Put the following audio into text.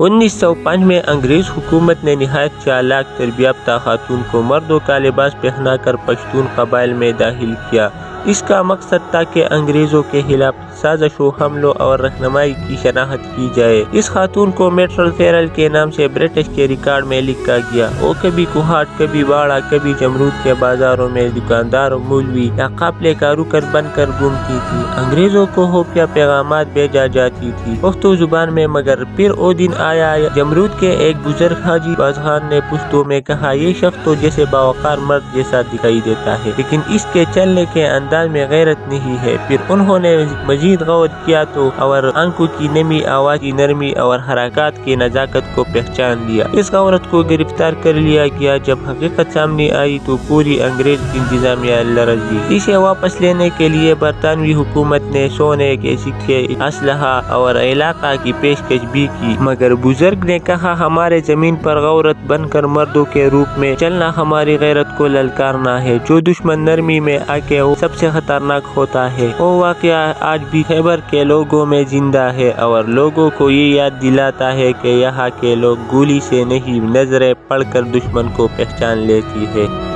1905 में अंग्रेज हुकूमत ने निहायत चालाक तरबियाफ्ता खातून को मर्दों का लिबास पहनाकर पश्तून कबाइल में दाखिल किया। इसका मकसद था कि अंग्रेज़ों के खिलाफ साजिशों, हमलों और रहनुमाई की शनाख्त की जाए। इस खातून को मेट्रल फेरल के नाम से ब्रिटिश के रिकॉर्ड में लिखा गया। वो कभी कुहाट, कभी बाड़ा, कभी जमरूद के बाजारों में दुकानदार, मौलवी या काफले का रुकन बनकर घूमती थी। अंग्रेजों को खुफिया पैगामात भेजा जाती थी उर्दू जुबान में। मगर फिर वो दिन आया। जमरूद के एक बुजुर्ग हाजी बाज़खान ने पुश्तों में कहा, ये शख्स तो जैसे बावकार मर्द जैसा दिखाई देता है, लेकिन इसके चलने के अंदाज में गैरत नहीं है। फिर उन्होंने मजीद गौर किया तो और आंखों की नमी, आवाज की नरमी और हरकत की नजाकत को पहचान लिया। इस औरत को गिरफ्तार कर लिया गया। जब हकीकत सामने आई तो पूरी अंग्रेज इंतजामिया लरज़ गई। इसे वापस लेने के लिए बरतानवी हुकूमत ने सोने के सिक्के, असलहा और इलाका की पेशकश भी की, मगर बुजुर्ग ने कहा, हमारे जमीन पर औरत बनकर मर्दों के रूप में चलना हमारी गैरत को ललकारना है। जो दुश्मन नरमी में आके वो सबसे खतरनाक होता है। वो वाकया आज भी खैबर के लोगों में जिंदा है और लोगों को ये याद दिलाता है कि यहाँ के लोग गोली से नहीं, नजरें पढ़कर दुश्मन को पहचान लेती है।